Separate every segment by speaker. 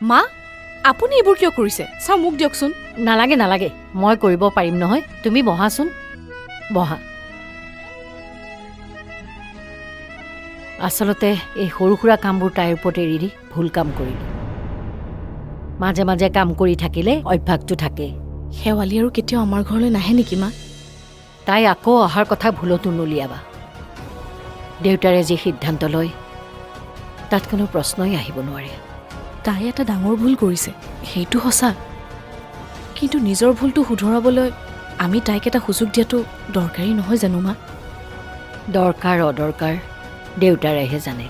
Speaker 1: মা আপুনি এইবোৰ কিয় কৰিছে চাও মোক দিয়কচোন
Speaker 2: নালাগে নালাগে মই কৰিব পাৰিম নহয় তুমি বহাচোন বহা আচলতে এই সৰু সুৰা কামবোৰ তাইৰ ওপৰত এৰি দি ভুল কাম কৰিলোঁ মাজে মাজে কাম কৰি থাকিলে অভ্যাসটো থাকে
Speaker 1: শেৱালি আৰু কেতিয়াও আমাৰ ঘৰলৈ নাহে নেকি মা
Speaker 2: তাই আকৌ অহাৰ কথা ভুলতো নুলিয়াবা দেউতাৰে যি সিদ্ধান্ত লয় তাত কোনো প্ৰশ্নই আহিব নোৱাৰে
Speaker 1: তাই এটা ডাঙৰ ভুল কৰিছে সেইটো সঁচা কিন্তু নিজৰ ভুলটো শুধৰাবলৈ আমি তাইক এটা সুযোগ দিয়াটো দৰকাৰী নহয় জানো মা
Speaker 2: দৰকাৰ অদৰকাৰ দেউতাৰেহে জানে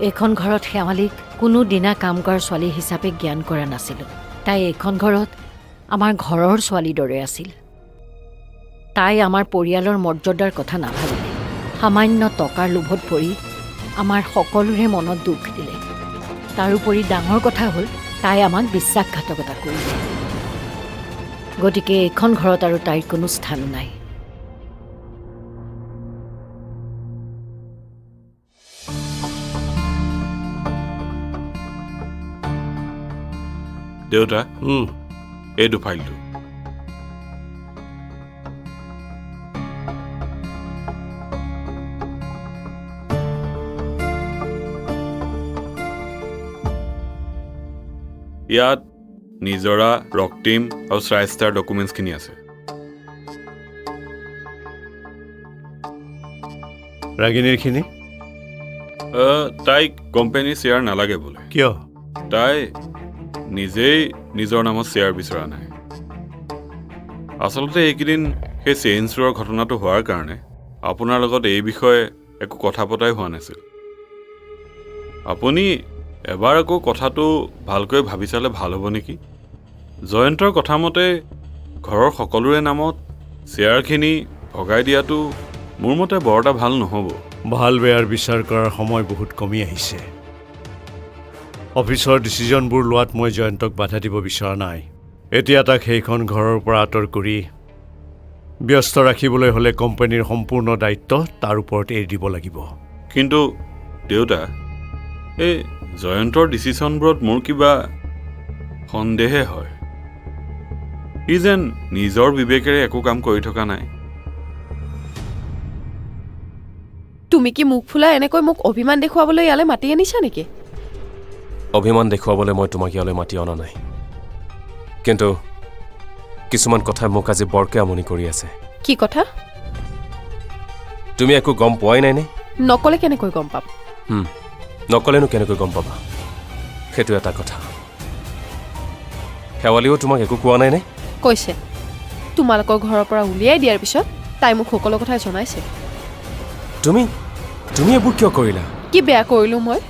Speaker 2: এইখন ঘৰত শেৱালীক কোনো দিনা কাম কৰা ছোৱালী হিচাপে জ্ঞান কৰা নাছিলোঁ তাই এইখন ঘৰত আমাৰ ঘৰৰ ছোৱালীৰ দৰে আছিল তাই আমাৰ পৰিয়ালৰ মৰ্যাদাৰ কথা নাভাবিলে সামান্য টকাৰ লোভত পৰি আমাৰ সকলোৰে মনত দুখ দিলে তাৰোপৰি ডাঙৰ কথা হ'ল তাই আমাক বিশ্বাসঘাতকতা কৰিলে গতিকে এইখন ঘৰত আৰু তাইৰ কোনো স্থান নাই
Speaker 3: দেউতা এইটো ফাইলটো ইয়াত নিজৰা ৰক্তিম আৰু শ্ৰাইষ্টাৰ ডকুমেণ্টছখিনি আছে
Speaker 4: ৰাগিনীৰখিনি
Speaker 3: তাইক কোম্পানীৰ শ্বেয়াৰ নালাগে বোলে
Speaker 4: কিয়
Speaker 3: তাই নিজেই নিজৰ নামত শ্বেয়াৰ বিচৰা নাই আচলতে এইকেইদিন সেই চেইন ষ্ট'ৰৰ ঘটনাটো হোৱাৰ কাৰণে আপোনাৰ লগত এই বিষয়ে একো কথা পতাই হোৱা নাছিল আপুনি এবাৰ আকৌ কথাটো ভালকৈ ভাবি চালে ভাল হ'ব নেকি জয়ন্তৰ কথা মতে ঘৰৰ সকলোৰে নামত শ্বেয়াৰখিনি ভগাই দিয়াটো মোৰ মতে বৰ এটা ভাল নহ'ব
Speaker 4: ভাল বেয়াৰ বিচাৰ কৰাৰ সময় বহুত কমি আহিছে অফিচৰ ডিচিজনবোৰ লোৱাত মই জয়ন্তক বাধা দিব বিচৰা নাই এতিয়া তাক সেইখন ঘৰৰ পৰা আঁতৰ কৰি ব্যস্ত ৰাখিবলৈ হ'লে কোম্পানীৰ সম্পূৰ্ণ দায়িত্ব তাৰ ওপৰত এৰি দিব লাগিব
Speaker 3: কিন্তু দেউতা এই জয়ন্তৰ ডিচিশ্যনবোৰত মোৰ কিবা সন্দেহে হয় ই যেন নিজৰ বিবেকেৰে একো কাম কৰি থকা নাই
Speaker 1: তুমি কি মুখ ফুলা এনেকৈ মোক অভিমান দেখুৱাবলৈ ইয়ালৈ মাতি আনিছা নেকি
Speaker 5: অভিমান দেখুৱাবলৈ মই তোমাক ইয়ালৈ মাতি অনা নাই কিন্তু কিছুমান কথাই মোক আজি বৰকে আমনি কৰি আছে
Speaker 1: কি কথা
Speaker 5: তুমি একো গম পোৱাই নাই নে
Speaker 1: নকলে কেনেকৈ গম পাম
Speaker 5: নকলেনো কেনেকৈ গম পাবা সেইটো এটা কথা শেৱালীও তোমাক একো কোৱা নাই নে
Speaker 1: কৈছে তোমালোকৰ ঘৰৰ পৰা উলিয়াই দিয়াৰ পিছত তাই মোক সকলো কথাই জনাইছে
Speaker 5: তুমি এইবোৰ কিয় কৰিলা
Speaker 1: কি বেয়া কৰিলোঁ মই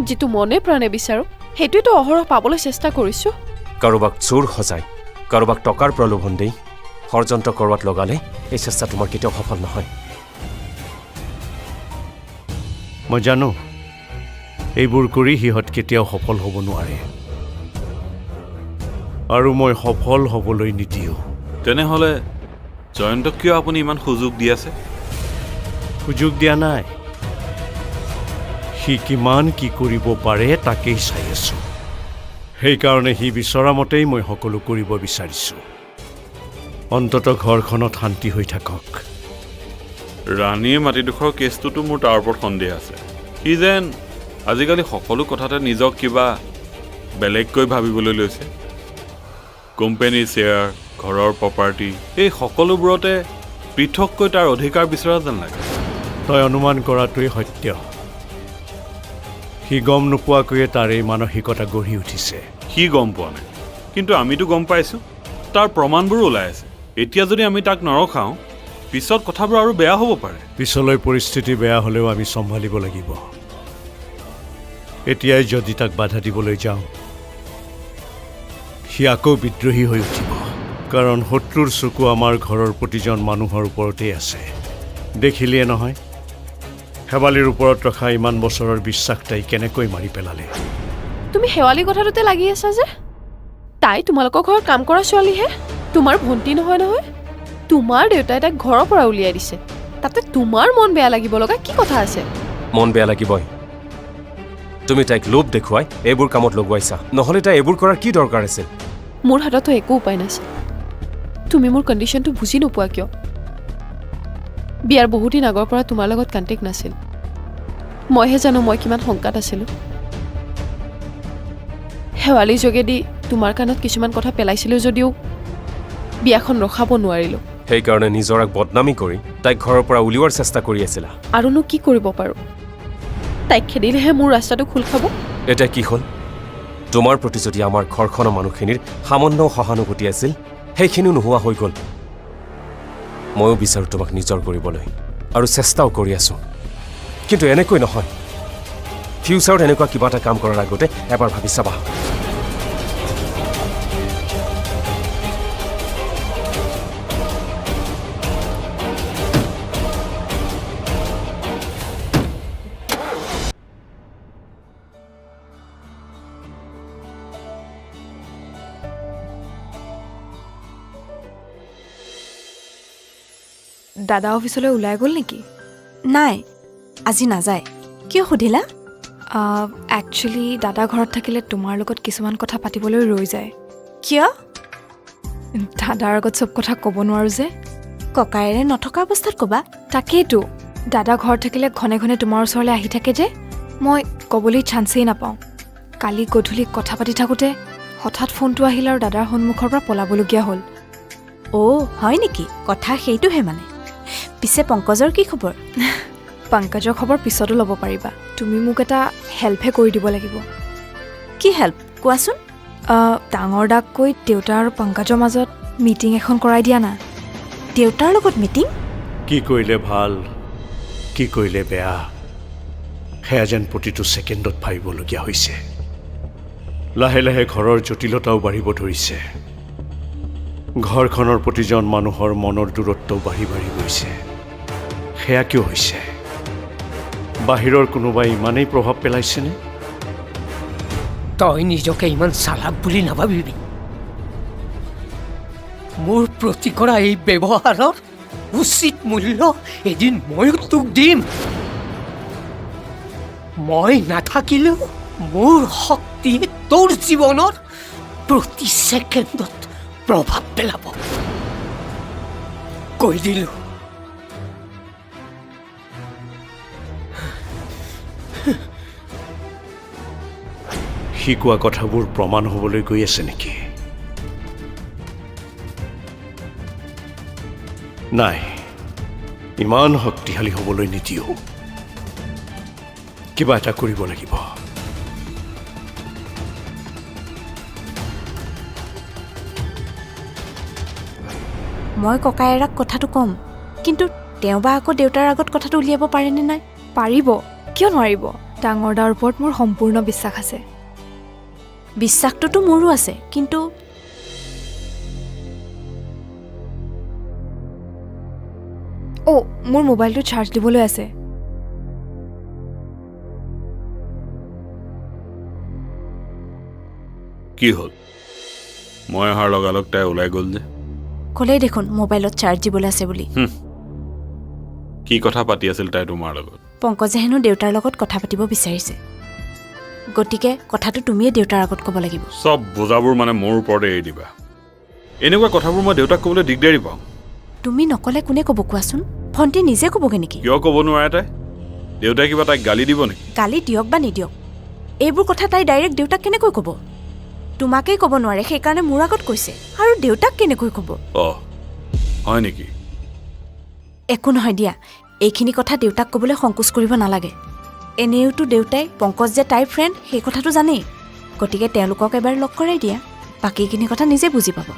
Speaker 1: যিটো মনে প্ৰাণে বিচাৰোঁ সেইটোৱেতো অহৰহ পাবলৈ চেষ্টা কৰিছোঁ
Speaker 5: কাৰোবাক চোৰ সজাই কাৰোবাক টকাৰ প্ৰলোভন দি ষড়যন্ত্ৰ কৰোৱাত লগালে এই চেষ্টা তোমাৰ কেতিয়াও সফল নহয়
Speaker 4: মই জানো এইবোৰ কৰি সিহঁত কেতিয়াও সফল হ'ব নোৱাৰে আৰু মই সফল হ'বলৈ নিদিওঁ
Speaker 3: তেনেহ'লে জয়ন্তক কিয় আপুনি ইমান সুযোগ দি আছে
Speaker 4: সুযোগ দিয়া নাই সি কিমান কি কৰিব পাৰে তাকেই চাই আছোঁ সেইকাৰণে সি বিচৰা মতেই মই সকলো কৰিব বিচাৰিছোঁ অন্ততঃ ঘৰখনত শান্তি হৈ থাকক
Speaker 3: ৰাণীৰ মাটিডোখৰ কেছটোতো মোৰ তাৰ ওপৰত সন্দেহ আছে সি যেন আজিকালি সকলো কথাতে নিজক কিবা বেলেগকৈ ভাবিবলৈ লৈছে কোম্পানীৰ শ্বেয়াৰ ঘৰৰ প্ৰপাৰ্টি এই সকলোবোৰতে পৃথককৈ তাৰ অধিকাৰ বিচৰা যেন লাগে
Speaker 4: তই অনুমান কৰাটোৱেই সত্য সি গম নোপোৱাকৈয়ে তাৰ এই মানসিকতা গঢ়ি উঠিছে
Speaker 3: সি গম পোৱা নাই কিন্তু আমিতো গম পাইছোঁ তাৰ প্ৰমাণবোৰো ওলাই আছে এতিয়া যদি আমি তাক নৰখাওঁ পিছত কথাবোৰ আৰু বেয়া হ'ব পাৰে
Speaker 4: পিছলৈ পৰিস্থিতি বেয়া হ'লেও আমি চম্ভালিব লাগিব এতিয়াই যদি তাক বাধা দিবলৈ যাওঁ সি আকৌ বিদ্ৰোহী হৈ উঠিব কাৰণ শত্ৰুৰ চকু আমাৰ ঘৰৰ প্ৰতিজন মানুহৰ ওপৰতেই আছে দেখিলিয়ে নহয় শেৱালীৰ ওপৰত ৰখা ইমান বছৰৰ বিশ্বাস তাই কেনেকৈ মাৰি পেলালে
Speaker 1: তুমি শেৱালীৰ কথাটোতে লাগি আছা যে তাই তোমালোকৰ ঘৰত কাম কৰা ছোৱালীহে তোমাৰ ভণ্টি নহয় নহয় তোমাৰ দেউতাই তাইক ঘৰৰ পৰা উলিয়াই দিছে তাতে তোমাৰ মন বেয়া লাগিব লগা কি কথা আছে
Speaker 5: মন বেয়া লাগিবই তুমি তাইক লোভ দেখুৱাই এইবোৰ কামত লগোৱাইছা, নহ'লে তাই এইবোৰ কৰাৰ কি দৰকাৰ আছিল?
Speaker 1: মোৰ হাততো একো উপায় নাছিল। তুমি মোৰ কণ্ডিশ্যনটো বুজি নোপোৱা কিয়? বিয়াৰ বহু দিন আগৰ পৰা তোমাৰ লগত কণ্টেক্ট নাছিল। মইহে জানো মই কিমান শংকাত আছিলোঁ। শেৱালিৰ যোগেদি তোমাৰ কাণত কিছুমান কথা পেলাইছিলোঁ যদিও বিয়াখন ৰখাব নোৱাৰিলোঁ।
Speaker 5: সেইকাৰণে নিজৰাক বদনামী কৰি তাইক ঘৰৰ পৰা উলিওৱাৰ চেষ্টা কৰি আছিলা।
Speaker 1: আৰুনো কি কৰিব পাৰোঁ? তাইক খেদিলেহে মোৰ ৰাস্তাটো খোল খাব।
Speaker 5: এতিয়া কি হ'ল? তোমাৰ প্ৰতি যদি আমাৰ ঘৰখনৰ মানুহখিনিৰ সামান্য সহানুভূতি আছিল, সেইখিনিও নোহোৱা হৈ গ'ল। ময়ো বিচাৰোঁ তোমাক নিজৰ কৰিবলৈ আৰু চেষ্টাও কৰি আছোঁ, কিন্তু এনেকৈ নহয়। ফিউচাৰত এনেকুৱা কিবা এটা কাম কৰাৰ আগতে এবাৰ ভাবি চাবা।
Speaker 6: দাদা অফিচলৈ ওলাই গ'ল নেকি?
Speaker 7: নাই, আজি নাযায়। কিয় সুধিলা?
Speaker 6: একচুৱেলি দাদা ঘৰত থাকিলে তোমাৰ লগত কিছুমান কথা পাতিবলৈ ৰৈ যায়।
Speaker 7: কিয়?
Speaker 6: দাদাৰ আগত চব কথা ক'ব নোৱাৰোঁ যে।
Speaker 7: ককায়েৰে নথকা অৱস্থাত ক'বা।
Speaker 6: তাকেইতো, দাদা ঘৰত থাকিলে ঘনে ঘনে তোমাৰ ওচৰলৈ আহি থাকে যে, মই ক'বলৈ চান্সেই নাপাওঁ। কালি গধূলি কথা পাতি থাকোঁতে হঠাৎ ফোনটো আহিল আৰু দাদাৰ সন্মুখৰ পৰা পলাবলগীয়া হ'ল।
Speaker 7: অ' হয় নেকি? কথা সেইটোহে মানে। পিছে পংকজৰ কি খবৰ?
Speaker 6: পংকজৰ খবৰ পিছতো ল'ব পাৰিবা। তুমি মোক এটা হেল্পহে কৰি দিব লাগিব।
Speaker 7: কি হেল্প কোৱাচোন?
Speaker 6: ডাঙৰ দাক কৈ দেউতা আৰু পংকজৰ মাজত মিটিং এখন কৰাই দিয়া না।
Speaker 7: দেউতাৰ লগত মিটিং?
Speaker 4: কি কৰিলে ভাল, কি কৰিলে বেয়া, সেয়া যেন প্ৰতিটো ছেকেণ্ডত ভাবিবলগীয়া হৈছে। লাহে লাহে ঘৰৰ জটিলতাও বাঢ়িব ধৰিছে। ঘৰখনৰ প্ৰতিজন মানুহৰ মনৰ দূৰত্বও বাঢ়ি বাঢ়ি গৈছে। সেয়া কিয় হৈছে? বাহিৰৰ কোনোবাই ইমানেই প্ৰভাৱ পেলাইছেনে?
Speaker 8: তই নিজকে ইমান চালাক বুলি নাভাবিবি। মোৰ প্ৰতি কৰা এই ব্যৱহাৰৰ উচিত মূল্য এদিন ময়ো তোক দিম। মই নাথাকিলেও মোৰ শক্তিয়ে তোৰ জীৱনৰ প্ৰতি ছেকেণ্ডত প্ৰভাৱ পেলাব। কৈ দিলো।
Speaker 4: সি কোৱা কথাবোৰ প্ৰমাণ হ'বলৈ গৈ আছে নেকি? নাই, ইমান শক্তিশালী হ'বলৈ নিদিও। কিবা এটা কৰিব লাগিব।
Speaker 7: মই ককায়েৰাক কথাটো ক'ম, কিন্তু তেওঁ বা আকৌ দেউতাৰ আগত কথাটো উলিয়াব পাৰেনে নাই?
Speaker 6: পাৰিব, কিয় নোৱাৰিব? ডাঙৰ দাৰ ওপৰত মোৰ সম্পূৰ্ণ বিশ্বাস আছে।
Speaker 7: বিশ্বাসটোতো মোৰো আছে, কিন্তু
Speaker 6: মোৰ মোবাইলটো চাৰ্জ দিবলৈ আছে।
Speaker 3: কি হ'ল? মই অহাৰ লগালগ তাই ওলাই গ'ল যে।
Speaker 7: ক'লেই দেখোন মোবাইলত চাৰ্জ দিবলৈ আছে বুলি।
Speaker 3: কি কথা পাতি আছিল তাই তোমাৰ লগত?
Speaker 7: পংকজে হেনো দেউতাৰ লগত কথা পাতিব বিচাৰিছে। গতিকে কথাটো তুমিয়ে দেউতাৰ আগত ক'ব লাগিব।
Speaker 3: চব বোজাবোৰ মানে মোৰ ওপৰতে এৰি দিবা। এনেকুৱা কথাবোৰ মই দেউতাক ক'বলৈ দিগদাৰি পাওঁ।
Speaker 7: তুমি নক'লে কোনে ক'ব কোৱাচোন? ভণ্টি নিজে ক'বগৈ নেকি?
Speaker 3: কিয় ক'ব নোৱাৰে তাই? দেউতাই কিবা তাইক গালি দিব নেকি?
Speaker 7: গালি দিয়ক বা নিদিয়ক, এইবোৰ কথা তাই ডাইৰেক্ট দেউতাক কেনেকৈ ক'ব? তোমাকেই ক'ব নোৱাৰে, সেইকাৰণে মোৰ আগত কৈছে। আৰু দেউতাক কেনেকৈ ক'ব?
Speaker 3: হয় নেকি?
Speaker 7: একো নহয় দিয়া, এইখিনি কথা দেউতাক ক'বলৈ সংকোচ কৰিব নালাগে। এনেওতো দেউতাই পংকজ যে তাইৰ ফ্ৰেণ্ড সেই কথাটো জানেই। গতিকে তেওঁলোকক এবাৰ লগ কৰাই দিয়া, বাকীখিনি কথা নিজে বুজি পাব।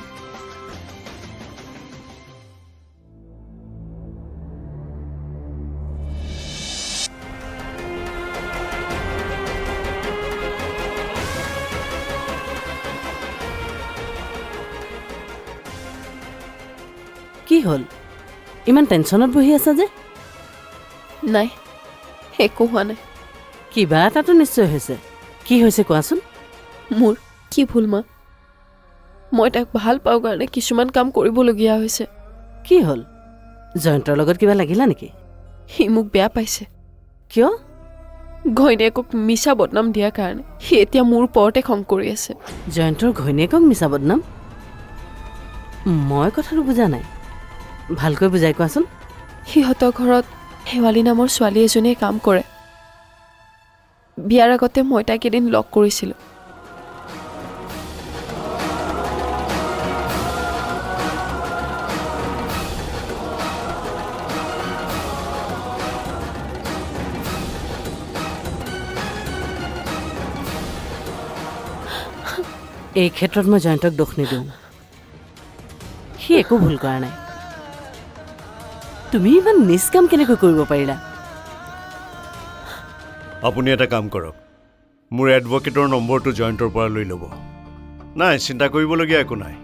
Speaker 9: কি হ'ল? ইমান টেনশ্যনত বহি আছা যে?
Speaker 1: নাই, একো হোৱা নাই।
Speaker 9: কিবা এটাতো নিশ্চয় হৈছে। কি হৈছে কোৱাচোন?
Speaker 1: মোৰ কি ভুল মা? মই তাইক ভাল পাওঁ কাৰণে কিছুমান কাম কৰিবলগীয়া হৈছে।
Speaker 9: কি হ'ল? জয়ন্তৰ লগত কিবা লাগিলা নেকি?
Speaker 1: সি মোক বেয়া পাইছে।
Speaker 9: কিয়?
Speaker 1: ঘৈণীয়েকক মিছা বদনাম দিয়াৰ কাৰণে সি এতিয়া মোৰ ওপৰতে খং কৰি আছে।
Speaker 9: জয়ন্তৰ ঘৈণীয়েকক মিছা বদনাম? মই কথাটো বুজা নাই, ভালকৈ বুজাই কোৱাচোন।
Speaker 1: সিহঁতৰ ঘৰত শেৱালী নামৰ ছোৱালী এজনীয়ে কাম কৰে। বিয়াৰ আগতে মই তাইক এদিন লগ কৰিছিলোঁ।
Speaker 9: এই ক্ষেত্ৰত মই জয়ন্তক দোষ নিদিওঁ, সি একো ভুল কৰা নাই। তুমি ইমান নিজ কাম কেনেকৈ কৰিব পাৰিলা?
Speaker 4: আপুনি এটা কাম কৰক, মোৰ এডভকেটৰ নম্বৰটো জয়ন্তৰ পৰা লৈ ল'ব। নাই, চিন্তা কৰিবলগীয়া একো নাই।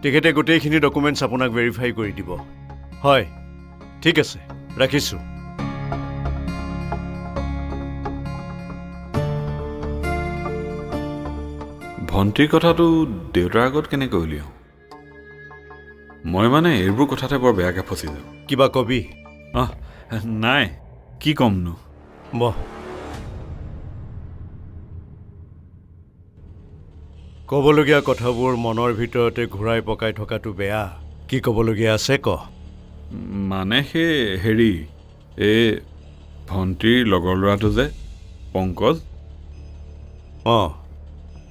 Speaker 4: তেখেতে গোটেইখিনি ডকুমেণ্টছ আপোনাক ভেৰিফাই কৰি দিব। হয়, ঠিক আছে, ৰাখিছোঁ।
Speaker 3: ভণ্টিৰ কথাটো দেউতাৰ আগত কেনেকৈ উলিয়াওঁ? মই মানে এইবোৰ কথাতে বৰ বেয়াকৈ ফচি যাওঁ।
Speaker 4: কিবা কবি?
Speaker 3: নাই, কি ক'মনো।
Speaker 4: বহ। ক'বলগীয়া কথাবোৰ মনৰ ভিতৰতে ঘূৰাই পকাই থকাটো বেয়া। কি ক'বলগীয়া আছে ক?
Speaker 3: মানে হেৰি, এই ভণ্টিৰ লগৰ ল'ৰাটো যে পংকজ,
Speaker 4: অঁ,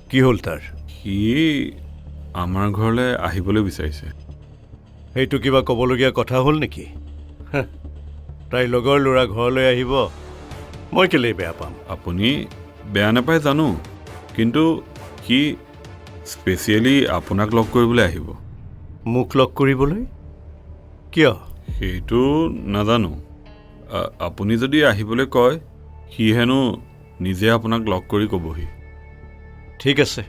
Speaker 4: কি হ'ল তাৰ?
Speaker 3: সি আমাৰ ঘৰলৈ আহিবলৈ বিচাৰিছে।
Speaker 4: সেইটো কিবা ক'বলগীয়া কথা হ'ল নেকি? তাইৰ লগৰ ল'ৰা ঘৰলৈ আহিব, মই কেলেই বেয়া পাম?
Speaker 3: আপুনি বেয়া নাপায় জানো, কিন্তু সি স্পেচিয়েলি আপোনাক লগ কৰিবলৈ আহিব।
Speaker 4: মোক লগ কৰিবলৈ? কিয়?
Speaker 3: সেইটো নাজানো। আপুনি যদি আহিবলৈ কয়, সি হেনো নিজে আপোনাক লগ কৰি ক'বহি।
Speaker 4: ঠিক আছে,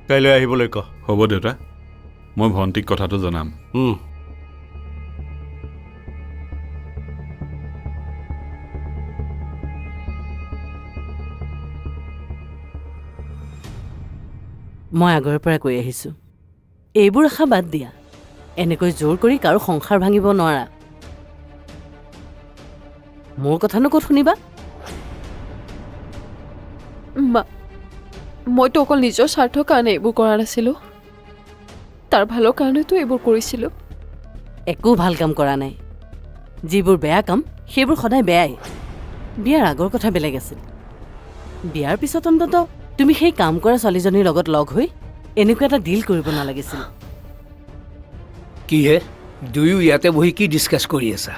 Speaker 4: কাইলৈ আহিবলৈ ক।
Speaker 3: হ'ব দেউতা, মই ভণ্টিক কথাটো জনাম।
Speaker 9: মই আগৰ পৰা কৈ আহিছোঁ, এইবোৰ আশা বাদ দিয়া। এনেকৈ জোৰ কৰি কাৰো সংসাৰ ভাঙিব নোৱাৰা। মোৰ কথানো ক'ত শুনিবা?
Speaker 1: মা, মইতো অকল নিজৰ স্বাৰ্থৰ কাৰণে এইবোৰ কৰা নাছিলোঁ, তাৰ ভালৰ কাৰণেতো এইবোৰ কৰিছিলোঁ।
Speaker 9: একো ভাল কাম কৰা নাই। যিবোৰ বেয়া কাম সেইবোৰ সদায় বেয়াই। বিয়াৰ আগৰ কথা বেলেগ আছিল। বিয়াৰ পিছত অন্তত তুমি সেই কাম কৰা ছোৱালীজনীৰ লগত লগ হৈ এনেকুৱা এটা ডিল কৰিব নালাগিছিল।
Speaker 8: কি হে, দুয়ো ইয়াতে বহি কি ডিছকাছ কৰি আছা?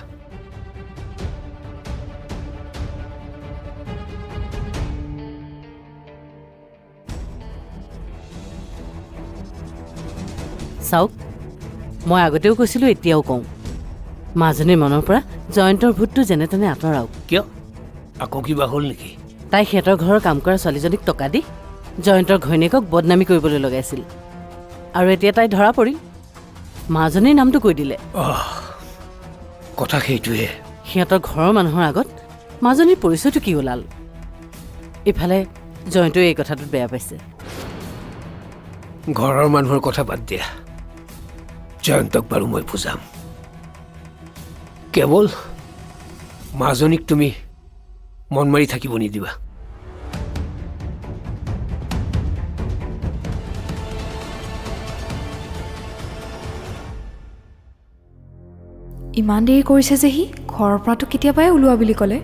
Speaker 9: চাওক, মই আগতেও কৈছিলোঁ, এতিয়াও কওঁ, মাজনীৰ মনৰ পৰা জয়ন্তৰ ভূতটো যেনে তেনে আঁতৰাওক।
Speaker 8: কিয়, আকৌ কিবা হ'ল নেকি?
Speaker 9: তাই সিহঁতৰ ঘৰৰ কাম কৰা ছোৱালীজনীক টকা দি জয়ন্তৰ ঘৈণীয়েকক বদনামী কৰিবলৈ লগাইছিল, আৰু এতিয়া তাই ধৰা পৰিল। মাজনীৰ নামটো কৈ দিলে।
Speaker 8: কথা সেইটোৱে।
Speaker 9: সিহঁতৰ ঘৰৰ মানুহৰ আগত মাজনীৰ পৰিচয়টো কি ওলাল? ইফালে জয়ন্তই এই কথাটোত বেয়া পাইছে।
Speaker 8: ঘৰৰ মানুহৰ কথা বাদ দিয়া, জয়ন্তক বাৰু মই বুজাম। কেৱল মাজনীক তুমি মন মাৰি থাকিব নিদিবা।
Speaker 6: ইমান দেৰি কৰিছে যে সি, ঘৰৰ পৰাতো কেতিয়াবাই ওলোৱা বুলি ক'লে।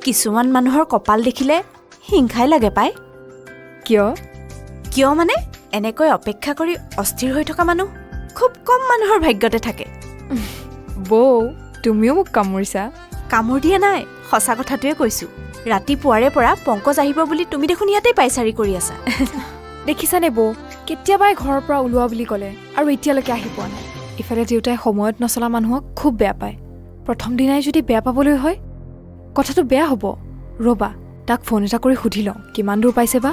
Speaker 7: কিছুমান মানুহৰ কপাল দেখিলে হিংসাই লাগে পায়।
Speaker 6: কিয়?
Speaker 7: কিয় মানে, এনেকৈ অপেক্ষা কৰি অস্থিৰ হৈ থকা মানুহ খুব কম মানুহৰ ভাগ্যতে থাকে।
Speaker 6: বৌ, তুমিও মোক কামুৰিছা।
Speaker 7: কামোৰ দিয়া নাই, সঁচা কথাটোৱে কৈছোঁ। ৰাতিপুৱাৰে পৰা পংকজ আহিব বুলি তুমি দেখোন ইয়াতেই পাইচাৰি কৰি আছা।
Speaker 6: দেখিছানে বৌ, কেতিয়াবাই ঘৰৰ পৰা ওলোৱা বুলি ক'লে আৰু এতিয়ালৈকে আহি পোৱা নাই। ইফালে দেউতাই সময়ত নচলা মানুহক খুব বেয়া পায়। প্ৰথম দিনাই যদি বেয়া পাবলৈ হয়, কথাটো বেয়া হ'ব। ৰ'বা, তাক ফোন এটা কৰি সুধি লওঁ কিমান দূৰ পাইছে বা।